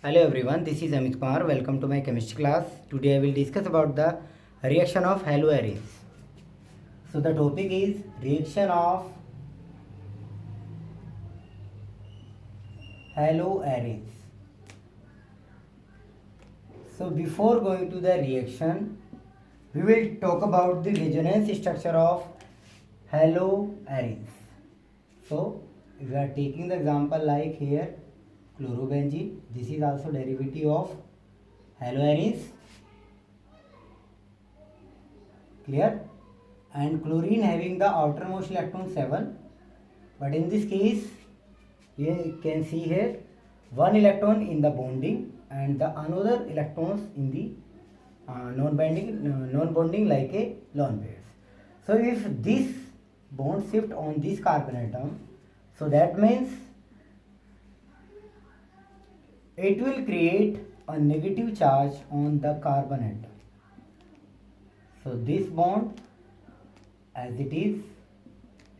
Hello everyone, this is Amit Kumar. Welcome to my chemistry class. Today I will discuss about the reaction of haloarenes. So the topic is reaction of haloarenes. So before going to the reaction, we will talk about the resonance structure of haloarenes. So if we are taking the example like here chlorobenzene, this is also derivative of haloarenes. Clear? And chlorine having the outermost electron 7, but in this case you can see here one electron in the bonding and the another electrons in the non-bonding like a lone pairs. So if this bond shift on this carbon atom, so that means it will create a negative charge on the carbon atom. So this bond as it is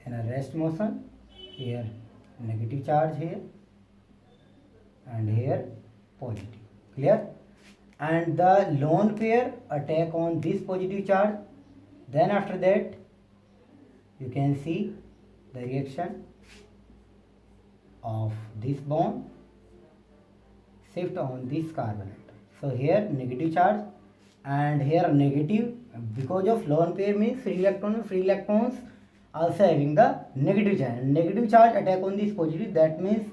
in a rest motion, here negative charge here and here positive. Clear? And the lone pair attack on this positive charge. Then after that you can see the reaction of this bond shift on this carbon atom. So here negative charge and here negative, because of lone pair means free electrons also having the negative charge. Negative charge attack on this positive, that means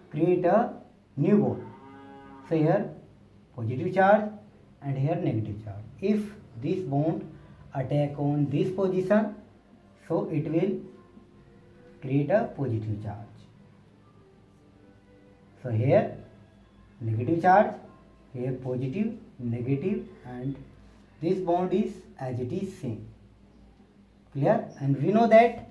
create a new bond. So here positive charge and here negative charge. If this bond attack on this position, so it will create a positive charge. So here negative charge, here positive, negative, and this bond is as it is same. Clear? And we know that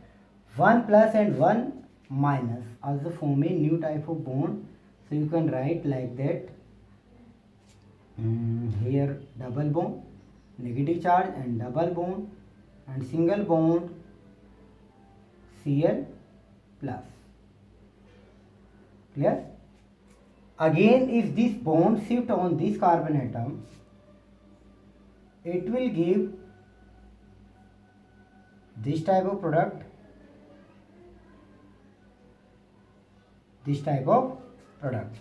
1 plus and 1 minus also form a new type of bond. So you can write like that. Here double bond, negative charge and double bond and single bond Cl plus. Clear? Again, if this bond shift on this carbon atom, it will give this type of product, this type of product.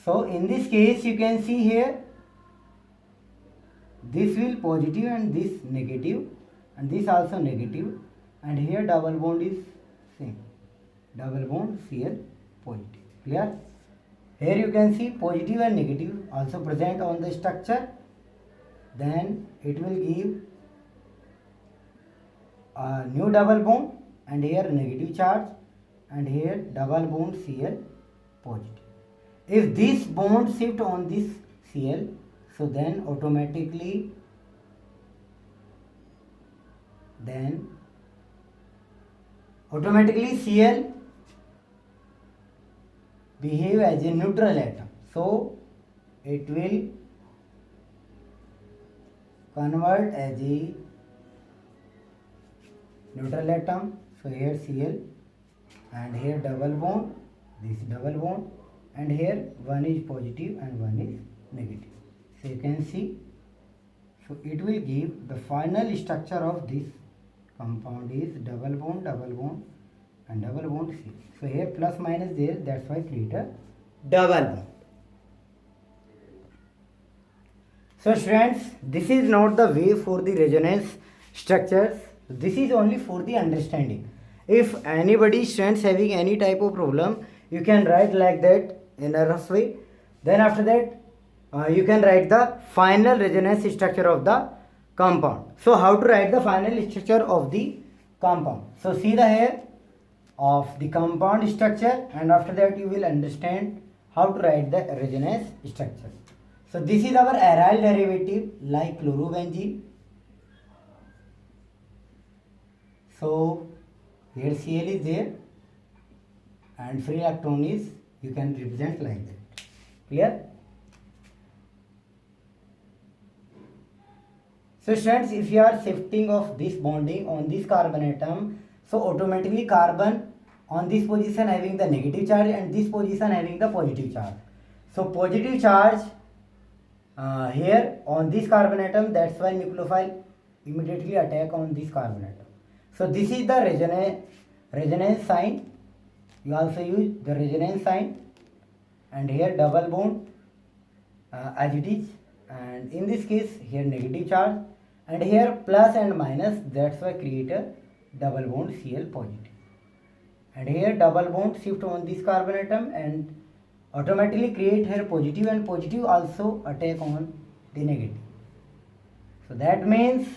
So in this case you can see here this will positive and this negative and this also negative, and here double bond is same, double bond Cl positive. Clear? Here you can see positive and negative also present on the structure. Then it will give a new double bond and here negative charge and here double bond Cl positive. If this bond shift on this Cl, so then automatically Cl behave as a neutral atom. So it will convert as a neutral atom. So here Cl and here double bond, this double bond, and here one is positive and one is negative. So you can see, so it will give the final structure of this compound is double bond and double bond C. So here plus minus there, that's why create a double bond. So students, this is not the way for the resonance structures. This is only for the understanding. If anybody students having any type of problem, you can write like that in a rough way. Then after that you can write the final resonance structure of the compound. So how to write the final structure of the compound? So see the here of the compound structure, and after that you will understand how to write the resonance structure. So this is our aryl derivative like chlorobenzene. So here Cl is there and free electron is, you can represent like that. Clear? So students, if you are shifting of this bonding on this carbon atom, so automatically carbon on this position having the negative charge and this position having the positive charge. So positive charge here on this carbon atom, that's why nucleophile immediately attack on this carbon atom. So this is the resonance sign. You also use the resonance sign, and here double bond as it is, and in this case here negative charge, and here plus and minus, that's why create a double bond Cl positive, and here double bond shift on this carbon atom and automatically create here positive, and positive also attack on the negative. So that means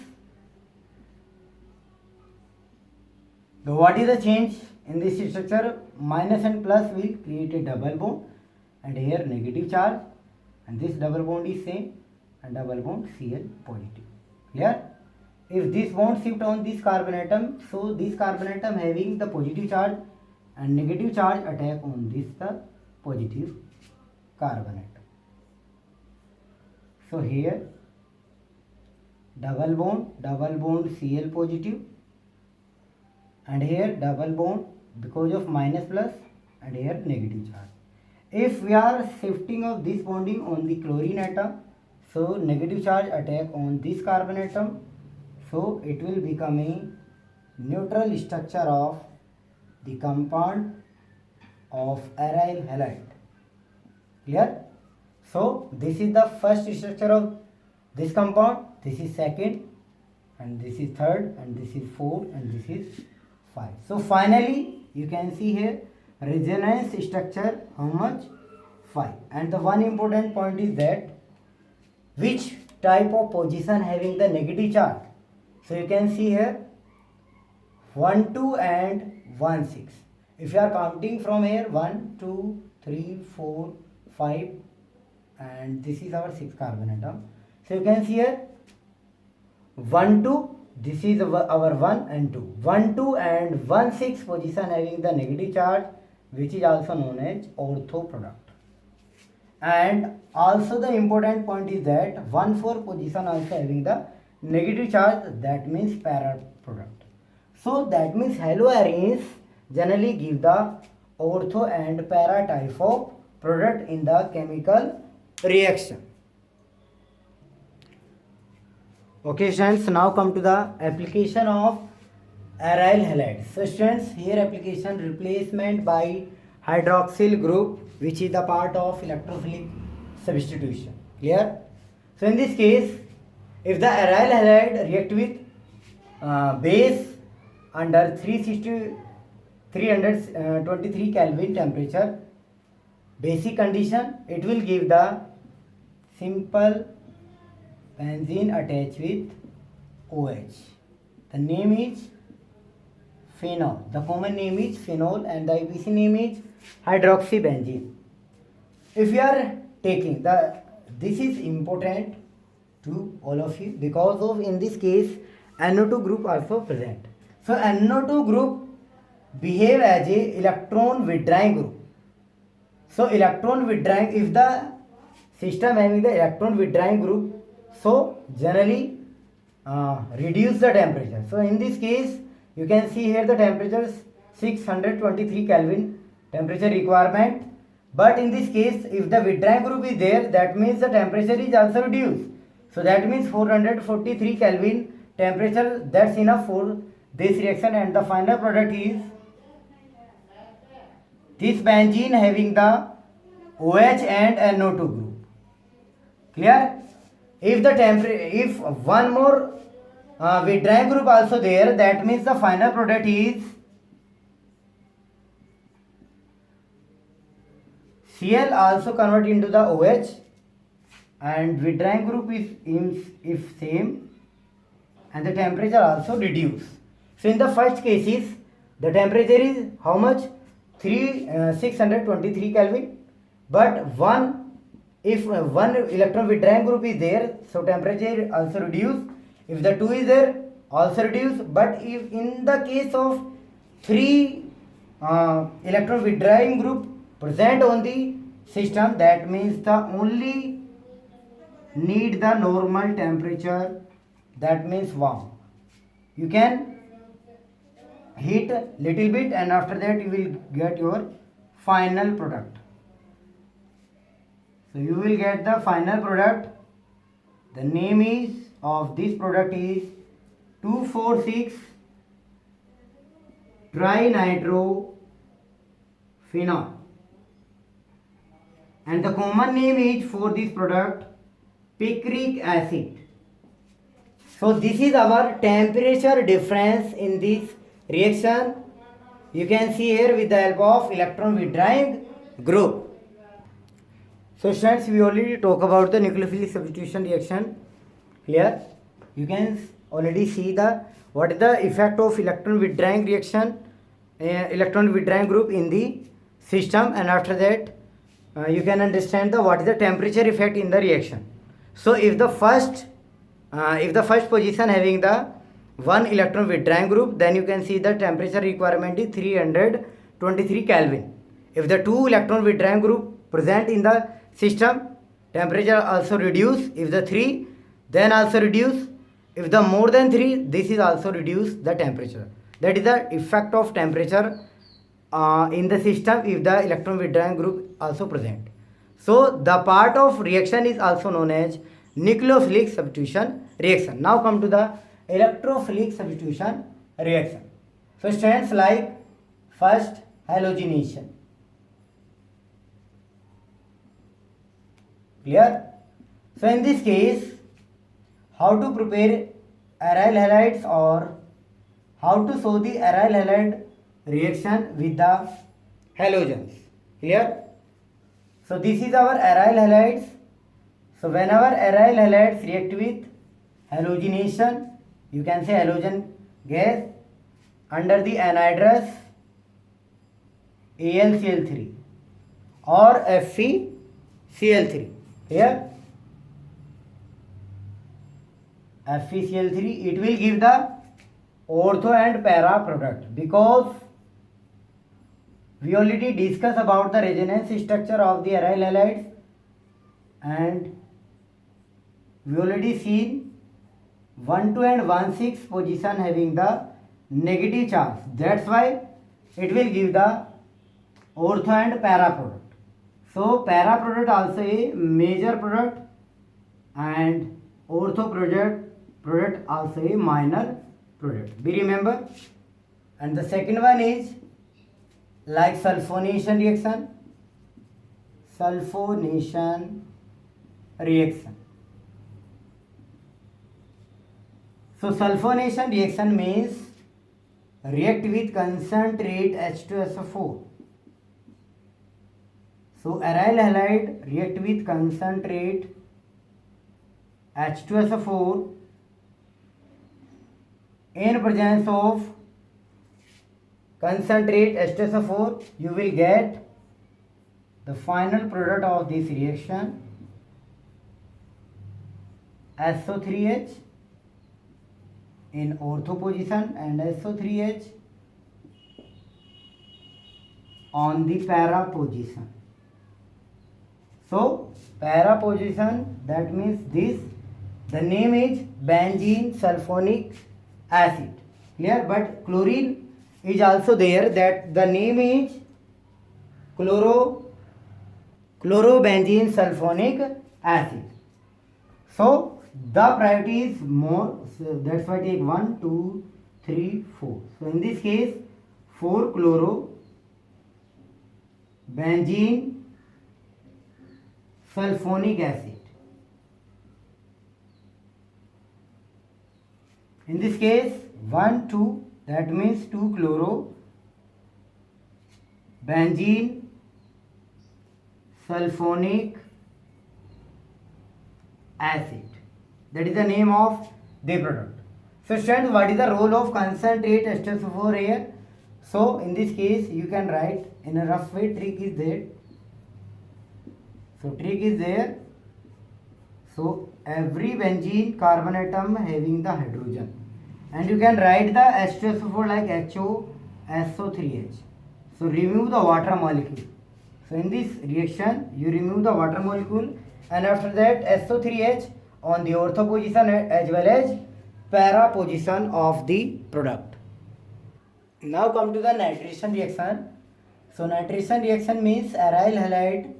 what is the change in this structure? Minus and plus will create a double bond, and here negative charge, and this double bond is same, and double bond Cl positive. Clear? If this bond shift on this carbon atom, so this carbon atom having the positive charge and negative charge attack on this the positive carbon atom. So here double bond Cl positive, and here double bond because of minus plus, and here negative charge. If we are shifting of this bonding on the chlorine atom, so negative charge attack on this carbon atom, so it will become a neutral structure of the compound of aryl halide. Clear? So this is the first structure of this compound, this is second, and this is third, and this is fourth, and this is 5. So finally you can see here resonance structure how much? 5. And the one important point is that which type of position having the negative charge. So you can see here 1 2 and 1 6. If you are counting from here 1 2 3 4 5, and this is our 6th carbon atom. So you can see here 1 2, this is our 1 and 2. 1 2 and 1 6 position having the negative charge, which is also known as ortho product. And also the important point is that 1 4 position also having the negative charge, that means para product. So that means haloarenes generally give the ortho and para type of product in the chemical reaction. Okay students, now come to the application of aryl halide. So students, here application replacement by hydroxyl group, which is the part of electrophilic substitution. Clear? So in this case, if the aryl halide react with base under 323 Kelvin temperature, basic condition, it will give the simple benzene attached with OH. The name is phenol. The common name is phenol and the IPC name is hydroxybenzene. If you are taking this is important to all of you because of in this case NO2 group also present. So NO2 group behave as a electron withdrawing group. So electron withdrawing, if the system having the electron withdrawing group, so generally reduce the temperature. So in this case you can see here the temperature is 623 Kelvin temperature requirement, but in this case if the withdrawing group is there, that means the temperature is also reduced. So that means 443 Kelvin temperature, that's enough for this reaction, and the final product is this benzene having the OH and NO2 group. Clear? If one more withdrawing group also there, that means the final product is Cl also convert into the OH, and withdrawing group is if same, and the temperature also reduce. So in the first cases the temperature is how much? 623 Kelvin, but if one electron withdrawing group is there, so temperature also reduce. If the 2 is there, also reduce. But if in the case of 3 electron withdrawing group present on the system, that means the only need the normal temperature, that means warm. You can heat little bit, and after that you will get your final product. So you will get the final product. The name is of this product is 2,4,6 trinitrophenol, and the common name is for this product picric acid. So this is our temperature difference in this reaction. You can see here with the help of electron withdrawing group. So students, we already talk about the nucleophilic substitution reaction. Clear? You can already see the what is the effect of electron withdrawing reaction, electron withdrawing group in the system, and after that you can understand the what is the temperature effect in the reaction. So if the first position having the one electron withdrawing group, then you can see the temperature requirement is 323 Kelvin. If the two electron withdrawing group present in the system, temperature also reduce. If the 3, then also reduce. If the more than 3, this is also reduce the temperature. That is the effect of temperature in the system if the electron withdrawing group also present. So the part of reaction is also known as nucleophilic substitution reaction. Now come to the electrophilic substitution reaction. So stands like first halogenation. Clear? So in this case, how to prepare aryl halides or how to show the aryl halide reaction with the halogens. Clear? So this is our aryl halides. So whenever aryl halides react with halogenation, you can say halogen gas under the anhydrous AlCl3 or FeCl3. Here FeCl3, it will give the ortho and para product, because we already discussed about the resonance structure of the aryl halides, and we already seen 1,2 and 1,6 position having the negative charge. That's why it will give the ortho and para product. So para product also a major product and ortho product also a minor product. Be remember. And the second one is like sulfonation reaction. Sulfonation reaction. So sulfonation reaction means react with concentrate H2SO4. So aryl halide react with concentrate H2SO4 in presence of concentrate H2SO4, you will get the final product of this reaction SO3H in ortho position and SO3H on the para position. So para position, that means this, the name is benzene sulfonic acid. Clear? But chlorine is also there, that the name is chlorobenzene sulfonic acid. So the priority is more, so that's why I take 1, 2, 3, 4. So in this case 4 chlorobenzene sulfonic acid. In this case 1, 2, that means 2 chlorobenzene sulfonic acid. That is the name of the product. So students, what is the role of concentrate H2SO4 here? So in this case you can write in a rough way, trick is there. So trick is there. So every benzene carbon atom having the hydrogen, and you can write the H2SO4 like HOSO3H. So remove the water molecule. So in this reaction you remove the water molecule, and after that SO3H on the ortho position as well as para position of the product. Now come to the nitration reaction. So nitration reaction means aryl halide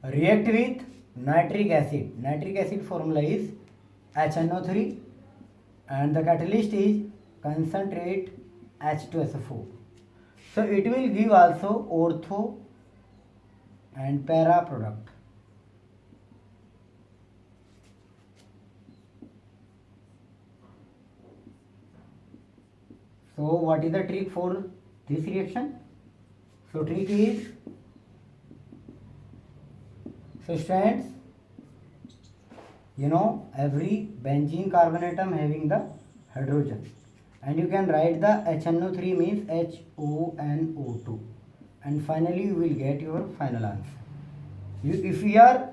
react with nitric acid. Nitric acid formula is HNO3 and the catalyst is concentrate H2SO4. So it will give also ortho and para product. So what is the trick for this reaction? So trick is, so students, you know every benzene carbon atom having the hydrogen, and you can write the HNO3 means HONO2, and finally you will get your final answer. If we are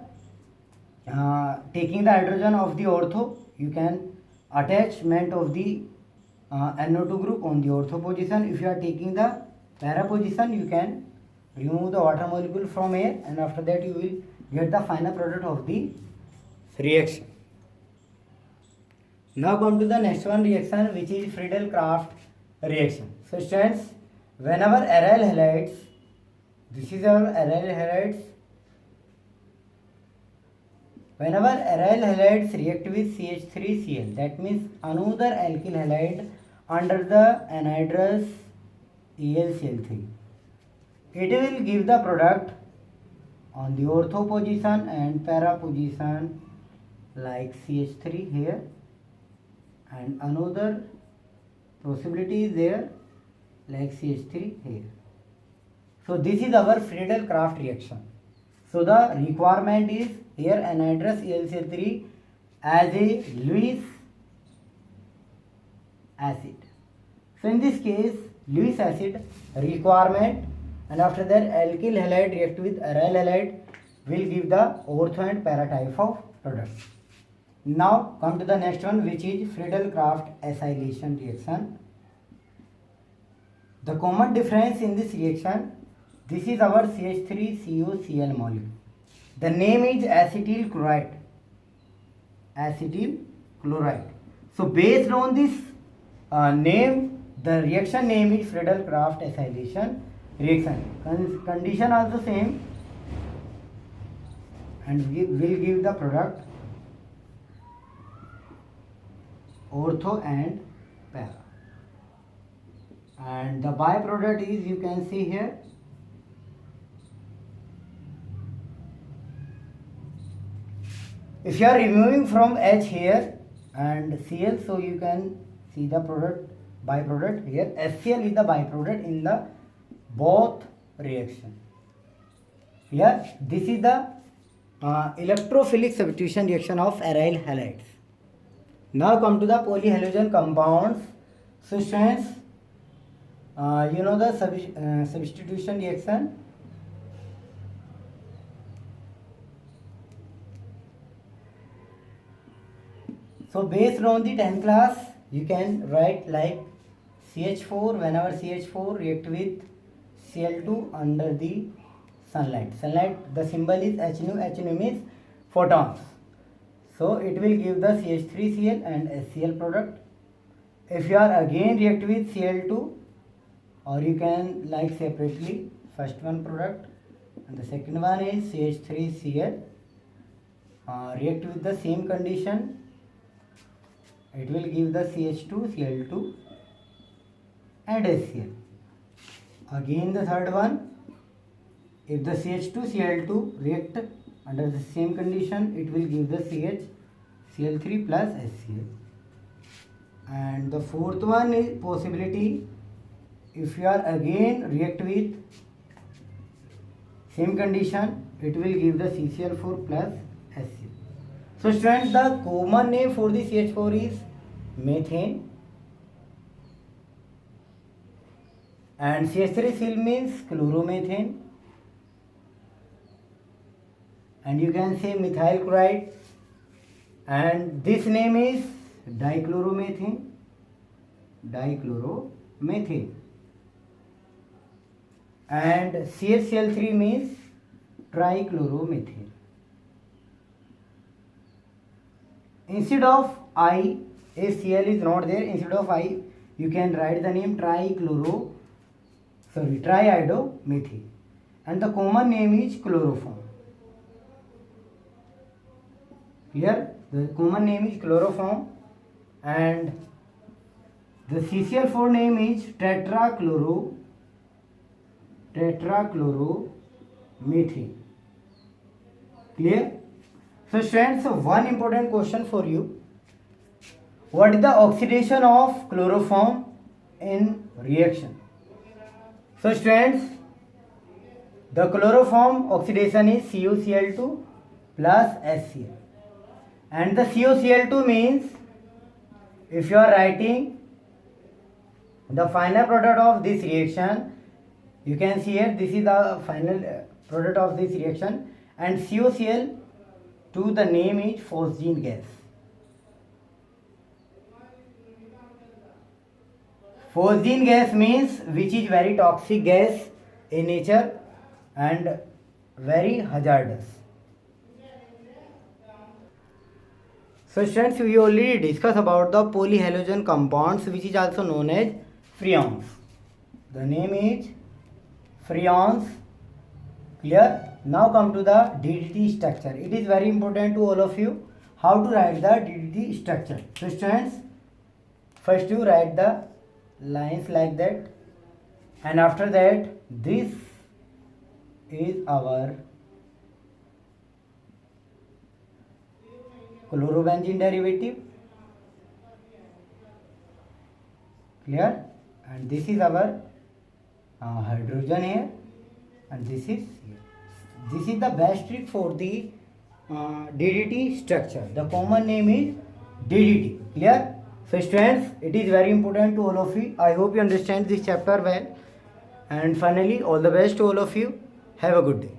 taking the hydrogen of the ortho, you can attachment of the NO2 group on the ortho position. If you are taking the para position, you can remove the water molecule from air, and after that you will get the final product of the reaction. Now come to the next one reaction, which is Friedel-Crafts reaction. So students, whenever aryl halides, this is our aryl halides. Whenever aryl halides react with CH3Cl, that means another alkyl halide under the anhydrous AlCl3, it will give the product on the ortho position and para position like CH3 here, and another possibility is there like CH3 here. So this is our Friedel-Crafts reaction. So the requirement is here anhydrous AlCl3 as a Lewis acid. So in this case Lewis acid requirement, and after that alkyl halide react with aryl halide will give the ortho and para type of product. Now come to the next one, which is Friedel-Crafts acylation reaction. The common difference in this reaction, this is our CH3COCl molecule. The name is acetyl chloride. Acetyl chloride. So based on this name, the reaction name is Friedel-Crafts acylation reaction. Condition also same, and will give the product ortho and para, and the byproduct is, you can see here, if you are removing from H here and Cl, so you can see the product byproduct here. HCl is the byproduct in the both reaction. Here this is the electrophilic substitution reaction of aryl halides. Now come to the polyhalogen compounds. So students, you know the substitution reaction. So based on the 10th class, you can write like CH4, whenever CH4 react with Cl2 under the sunlight. Sunlight, the symbol is HNO. HNO means photons. So it will give the CH3Cl and HCl product. If you are again react with Cl2, or you can like separately, first one product and the second one is CH3Cl, react with the same condition, it will give the CH2, Cl2 and HCl. Again the third one, if the CH2, Cl2 react under the same condition, it will give the Cl3 plus HCl. And the fourth one is possibility, if you are again react with same condition, it will give the CCl4 plus HCl. So students, the common name for the CH4 is methane, and CH3Cl means chloromethane, and you can say methyl chloride, and this name is dichloromethane. And CHCl3 means trichloromethane. Instead of I If Cl is not there, instead of I, you can write the name triiodomethyl, and the common name is chloroform. Here, the common name is chloroform, and the CCl4 name is tetrachloromethyl. Clear? So students, one important question for you. What is the oxidation of chloroform in reaction? So students, the chloroform oxidation is CuCl2 plus HCl. And the CuCl2 means, if you are writing the final product of this reaction, you can see here, this is the final product of this reaction, and CuCl2, the name is phosgene gas. Phosgene gas means which is very toxic gas in nature and very hazardous. So students, we already discussed about the polyhalogen compounds, which is also known as freons. The name is freons. Clear? Now come to the DDT structure. It is very important to all of you how to write the DDT structure. So students, first you write the lines like that, and after that this is our chlorobenzene derivative. Clear? And this is our hydrogen here, and this is here. This is the best trick for the DDT structure. The common name is DDT. Clear? So students, it is very important to all of you. I hope you understand this chapter well. And finally, all the best to all of you. Have a good day.